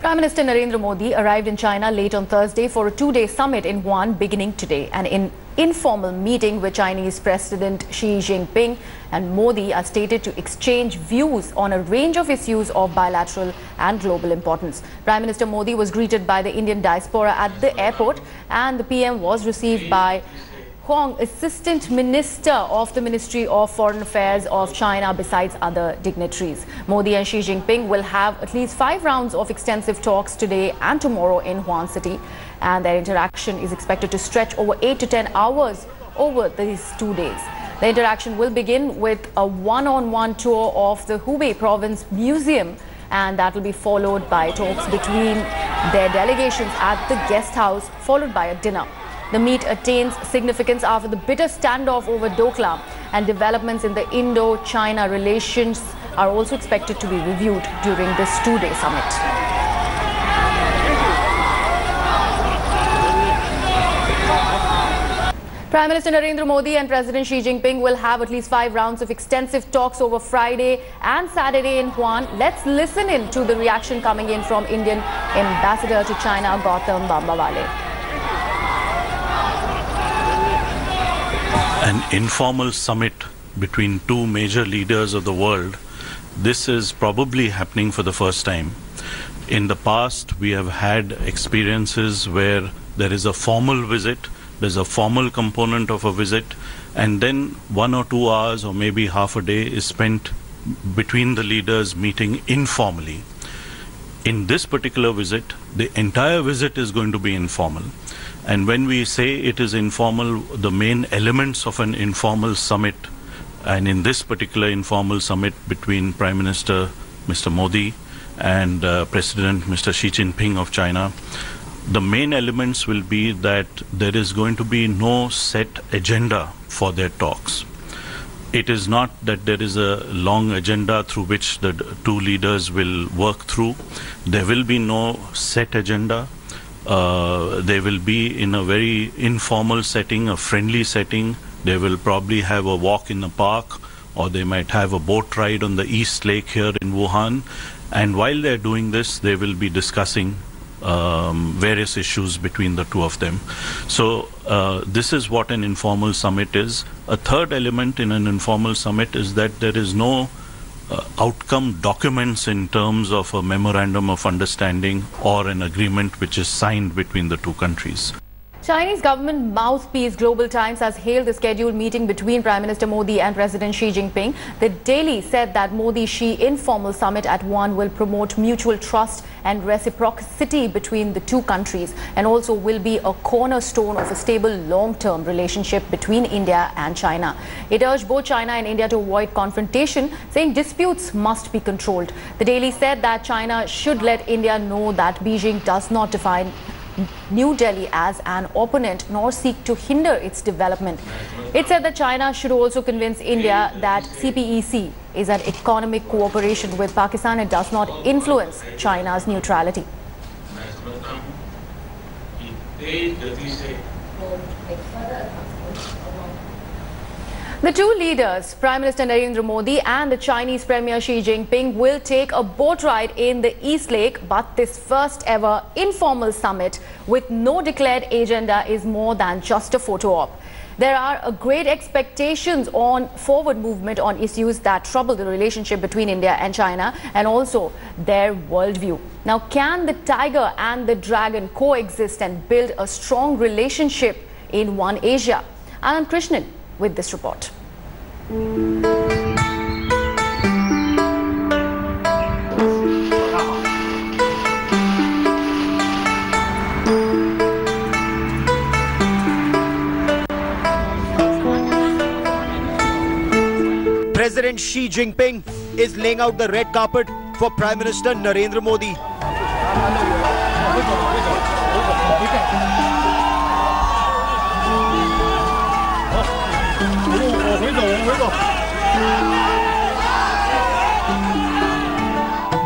Prime Minister Narendra Modi arrived in China late on Thursday for a two-day summit in Wuhan beginning today. An informal meeting with Chinese President Xi Jinping and Modi are stated to exchange views on a range of issues of bilateral and global importance. Prime Minister Modi was greeted by the Indian diaspora at the airport, and the PM was received by Hong, Assistant Minister of the Ministry of Foreign Affairs of China, besides other dignitaries. Modi and Xi Jinping will have at least 5 rounds of extensive talks today and tomorrow in Wuhan city, and their interaction is expected to stretch over 8 to 10 hours over these 2 days. The interaction will begin with a one-on-one tour of the Hubei Province Museum, and that will be followed by talks between their delegations at the guest house, followed by a dinner. The meet attains significance after the bitter standoff over Doklam, and developments in the Indo-China relations are also expected to be reviewed during this 2-day summit. Prime Minister Narendra Modi and President Xi Jinping will have at least 5 rounds of extensive talks over Friday and Saturday in Wuhan. Let's listen in to the reaction coming in from Indian Ambassador to China, Gautam Bambawale. An informal summit between two major leaders of the world. This is probably happening for the first time. In the past, we have had experiences where there is a formal visit, there's a formal component of a visit, and then 1 or 2 hours or maybe half a day is spent between the leaders meeting informally. In this particular visit, the entire visit is going to be informal. And when we say it is informal, the main elements of an informal summit, and in this particular informal summit between Prime Minister Mr. Modi and President Mr. Xi Jinping of China, the main elements will be that there is going to be no set agenda for their talks. It is not that there is a long agenda through which the two leaders will work through. There will be no set agenda. They will be in a very informal setting, a friendly setting. They will probably have a walk in the park, or they might have a boat ride on the East Lake here in Wuhan. And while they're doing this, they will be discussing various issues between the two of them. So this is what an informal summit is. A third element in an informal summit is that there is no outcome documents in terms of a memorandum of understanding or an agreement which is signed between the two countries. Chinese government mouthpiece Global Times has hailed the scheduled meeting between Prime Minister Modi and President Xi Jinping. The Daily said that Modi-Xi informal summit at Wuhan will promote mutual trust and reciprocity between the two countries, and also will be a cornerstone of a stable long-term relationship between India and China. It urged both China and India to avoid confrontation, saying disputes must be controlled. The Daily said that China should let India know that Beijing does not define New Delhi as an opponent nor seek to hinder its development. It said that China should also convince India that CPEC is an economic cooperation with Pakistan and does not influence China's neutrality. The two leaders, Prime Minister Narendra Modi and the Chinese Premier Xi Jinping, will take a boat ride in the East Lake, but this first ever informal summit with no declared agenda is more than just a photo op. There are great expectations on forward movement on issues that trouble the relationship between India and China, and also their worldview. Now, can the tiger and the dragon coexist and build a strong relationship in one Asia? Anand Krishnan with this report. President Xi Jinping is laying out the red carpet for Prime Minister Narendra Modi.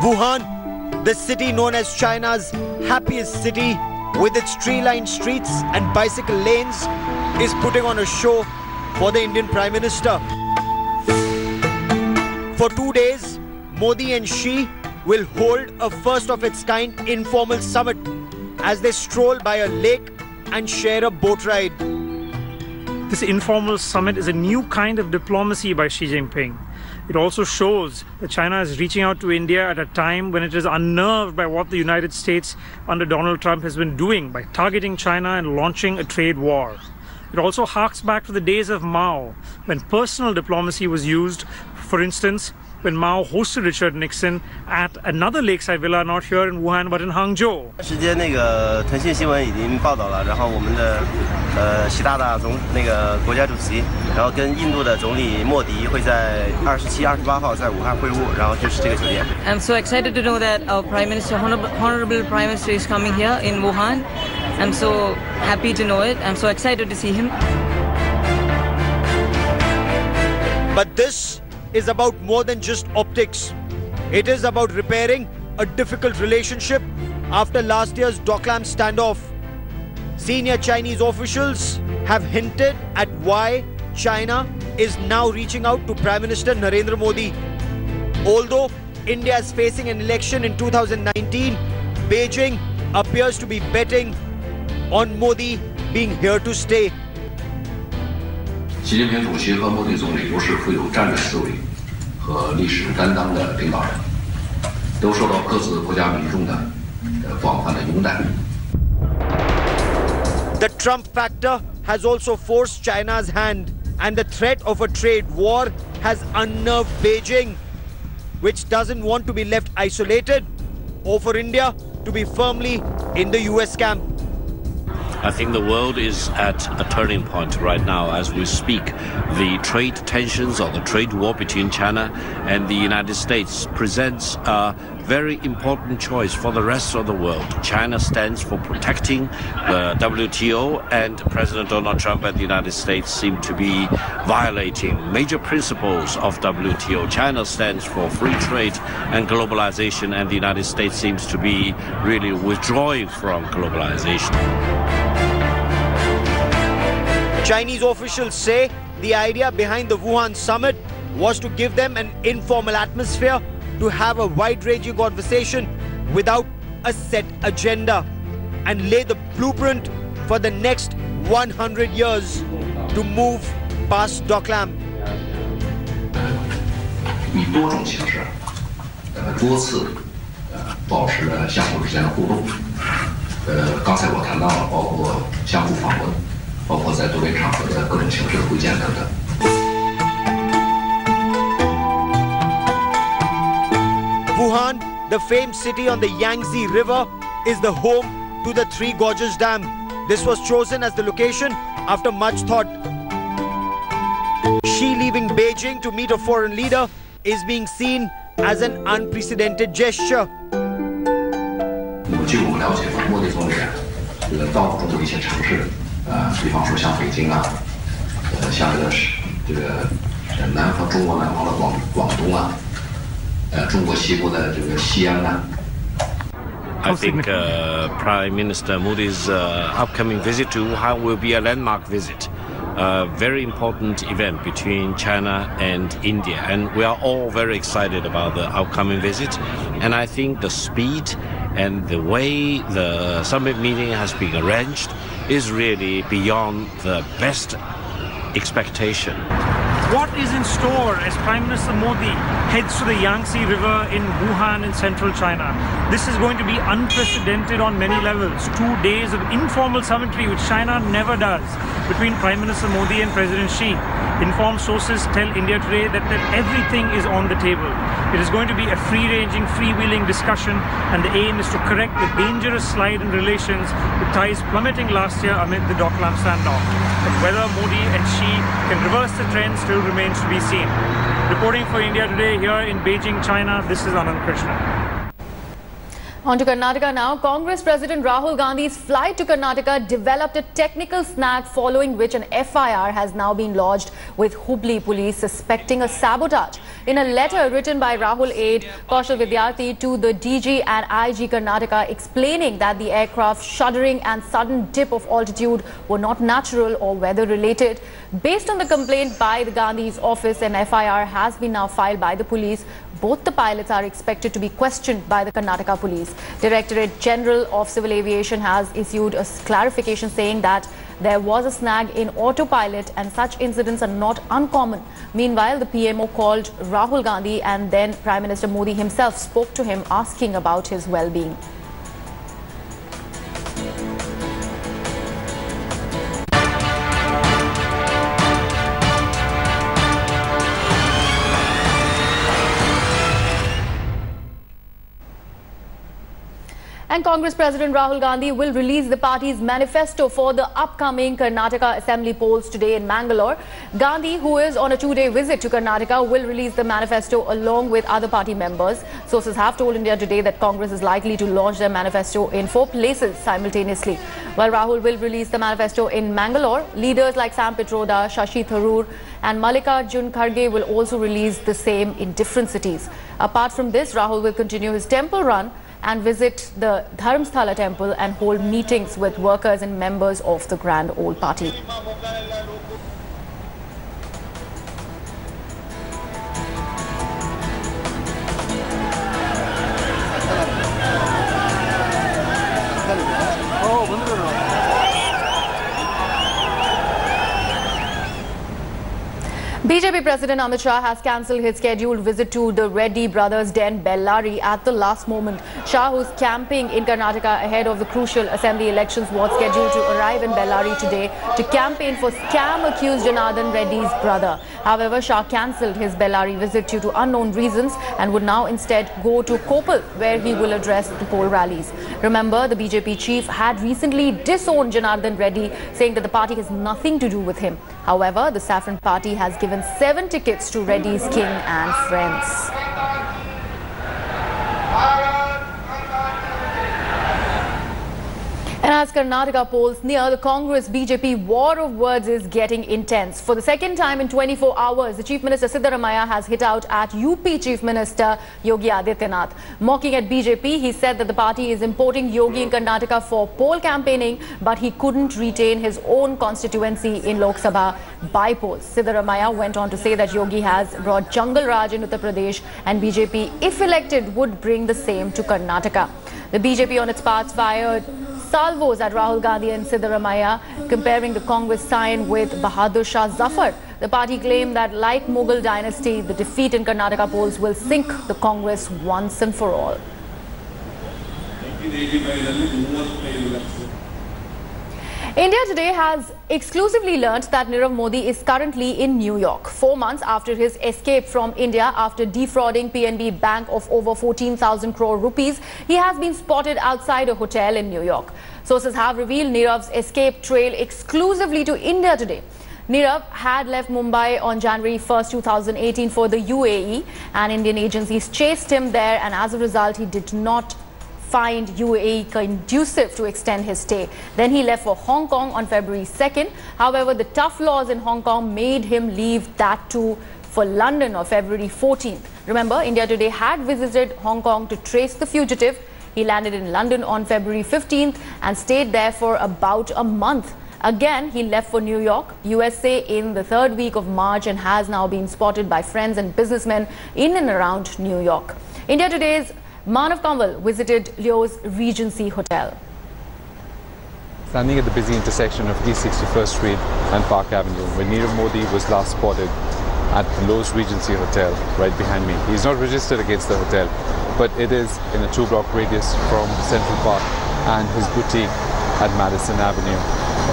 Wuhan, the city known as China's happiest city with its tree-lined streets and bicycle lanes, is putting on a show for the Indian Prime Minister. For 2 days, Modi and Xi will hold a first-of-its-kind informal summit as they stroll by a lake and share a boat ride. This informal summit is a new kind of diplomacy by Xi Jinping. It also shows that China is reaching out to India at a time when it is unnerved by what the United States under Donald Trump has been doing by targeting China and launching a trade war. It also harks back to the days of Mao, when personal diplomacy was used. For instance, when Mao hosted Richard Nixon at another lakeside villa, not here in Wuhan but in Hangzhou. 时间腾讯新闻已经报道了，然后我们的习大大国家主席，然后跟印度的总理莫迪会在27、28号在武汉会晤，然后就是这个酒店。I'm so excited to know that our Prime Minister, Honorable Prime Minister, is coming here in Wuhan. I'm so happy to know it. I'm so excited to see him. But this is about more than just optics. It is about repairing a difficult relationship after last year's Doklam standoff. Senior Chinese officials have hinted at why China is now reaching out to Prime Minister Narendra Modi. Although India is facing an election in 2019, Beijing appears to be betting on Modi being here to stay. 习近平主席和莫迪总理都是富有战略思维和历史担当的领导人，都受到各自国家民众的广泛的拥戴。 The Trump factor has also forced China's hand, and the threat of a trade war has unnerved Beijing, which doesn't want to be left isolated or for India to be firmly in the US camp. I think the world is at a turning point right now as we speak. The trade tensions or the trade war between China and the United States presents a very important choice for the rest of the world. China stands for protecting the WTO, and President Donald Trump and the United States seem to be violating major principles of WTO. China stands for free trade and globalization, and the United States seems to be really withdrawing from globalization. Chinese officials say the idea behind the Wuhan summit was to give them an informal atmosphere to have a wide-ranging conversation without a set agenda and lay the blueprint for the next 100 years to move past Doklam. 以多种形式，多次保持了相互之间的互动。刚才我谈到了，包括相互访问。 包括在多边场合的各种形式的会见等等。Wuhan, the famed city on the Yangtze River, is the home to the Three Gorges Dam. This was chosen as the location after much thought. Xi leaving Beijing to meet a foreign leader is being seen as an unprecedented gesture. 据我们了解，莫迪总理到中国一些城市。 比方说像北京啊，像南方中国南方的广东啊，中国西部的西安啊。I think Prime Minister Modi's upcoming visit to Wuhan will be a landmark visit, a very important event between China and India, and we are all very excited about the upcoming visit. And I think the speed and the way the summit meeting has been arranged is really beyond the best expectation. What is in store as Prime Minister Modi heads to the Yangtze River in Wuhan in central China? This is going to be unprecedented on many levels. 2 days of informal summitry, which China never does, between Prime Minister Modi and President Xi. Informed sources tell India Today that everything is on the table. It is going to be a free-ranging, freewheeling discussion, and the aim is to correct the dangerous slide in relations with ties plummeting last year amid the Doklam standoff. But whether Modi and Xi can reverse the trend still remains to be seen. Reporting for India Today here in Beijing, China, this is Anand Krishnan. On to Karnataka now. Congress President Rahul Gandhi's flight to Karnataka developed a technical snag, following which an FIR has now been lodged with Hubli police suspecting a sabotage. In a letter written by Rahul aide Kaushal Vidyarthi to the DG and IG Karnataka explaining that the aircraft shuddering and sudden dip of altitude were not natural or weather related. Based on the complaint by the Gandhi's office, an FIR has been now filed by the police. Both the pilots are expected to be questioned by the Karnataka Police. Directorate General of Civil Aviation has issued a clarification saying that there was a snag in autopilot and such incidents are not uncommon. Meanwhile, the PMO called Rahul Gandhi and then Prime Minister Modi himself spoke to him asking about his well-being. And Congress President Rahul Gandhi will release the party's manifesto for the upcoming Karnataka Assembly polls today in Mangalore. Gandhi, who is on a two-day visit to Karnataka, will release the manifesto along with other party members. Sources have told India Today that Congress is likely to launch their manifesto in 4 places simultaneously. While Rahul will release the manifesto in Mangalore, leaders like Sam Pitroda, Shashi Tharoor and Mallikarjun Kharge will also release the same in different cities. Apart from this, Rahul will continue his temple run and visit the Dharamsthala temple and hold meetings with workers and members of the Grand Old Party. BJP President Amit Shah has cancelled his scheduled visit to the Reddy brothers' den Bellary at the last moment. Shah, who's camping in Karnataka ahead of the crucial assembly elections, was scheduled to arrive in Bellary today to campaign for scam-accused Janardhan Reddy's brother. However, Shah cancelled his Bellary visit due to unknown reasons and would now instead go to Koppal, where he will address the poll rallies. Remember, the BJP chief had recently disowned Janardhan Reddy, saying that the party has nothing to do with him. However, the Saffron Party has given 7 tickets to Reddy's king and friends. And as Karnataka polls near, the Congress-BJP war of words is getting intense. For the second time in 24 hours, the Chief Minister Siddaramaiah has hit out at UP Chief Minister Yogi Adityanath. Mocking at BJP, he said that the party is importing Yogi in Karnataka for poll campaigning, but he couldn't retain his own constituency in Lok Sabha by polls. Siddaramaiah went on to say that Yogi has brought Jungle Raj in Uttar Pradesh and BJP, if elected, would bring the same to Karnataka. The BJP on its part fired salvos at Rahul Gandhi and Siddaramaiah, comparing the Congress sign with Bahadur Shah Zafar. The party claimed that, like Mughal dynasty, the defeat in Karnataka polls will sink the Congress once and for all. India Today has exclusively learnt that Nirav Modi is currently in New York, 4 months after his escape from India after defrauding PNB Bank of over 14,000 crore rupees. He has been spotted outside a hotel in New York. Sources have revealed Nirav's escape trail exclusively to India Today. Nirav had left Mumbai on January 1st, 2018 for the UAE, and Indian agencies chased him there, and as a result, he did not find UAE conducive to extend his stay. Then he left for Hong Kong on February 2nd. However, the tough laws in Hong Kong made him leave that too for London on February 14th. Remember, India Today had visited Hong Kong to trace the fugitive. He landed in London on February 15th and stayed there for about a month. Again, he left for New York, USA in the 3rd week of March and has now been spotted by friends and businessmen in and around New York. India Today's Manav Kanwal visited Leo's Regency Hotel. Standing at the busy intersection of East 61st Street and Park Avenue, where Nirav Modi was last spotted at the Lowe's Regency Hotel right behind me. He's not registered against the hotel, but it is in a 2-block radius from Central Park and his boutique at Madison Avenue.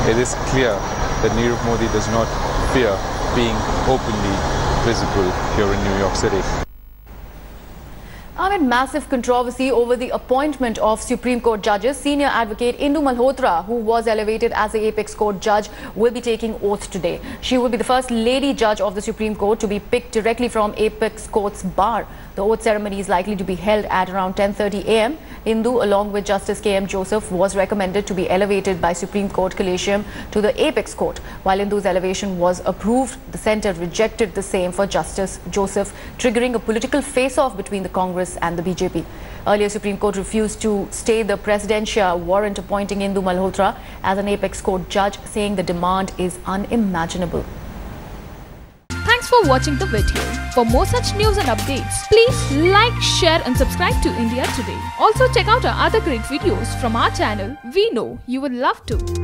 It is clear that Nirav Modi does not fear being openly visible here in New York City. Amid massive controversy over the appointment of Supreme Court judges, senior advocate Indu Malhotra, who was elevated as the Apex Court judge, will be taking oath today. She will be the first lady judge of the Supreme Court to be picked directly from Apex Court's bar. The oath ceremony is likely to be held at around 10:30 a.m. Indu, along with Justice K.M. Joseph, was recommended to be elevated by Supreme Court Collegium to the Apex Court. While Indu's elevation was approved, the centre rejected the same for Justice Joseph, triggering a political face-off between the Congress and the BJP. Earlier, Supreme Court refused to stay the presidential warrant appointing Indu Malhotra as an Apex Court judge, saying the demand is unimaginable. Thanks for watching the video. For more such news and updates, please like, share and subscribe to India Today. Also check out our other great videos from our channel. We know you would love to.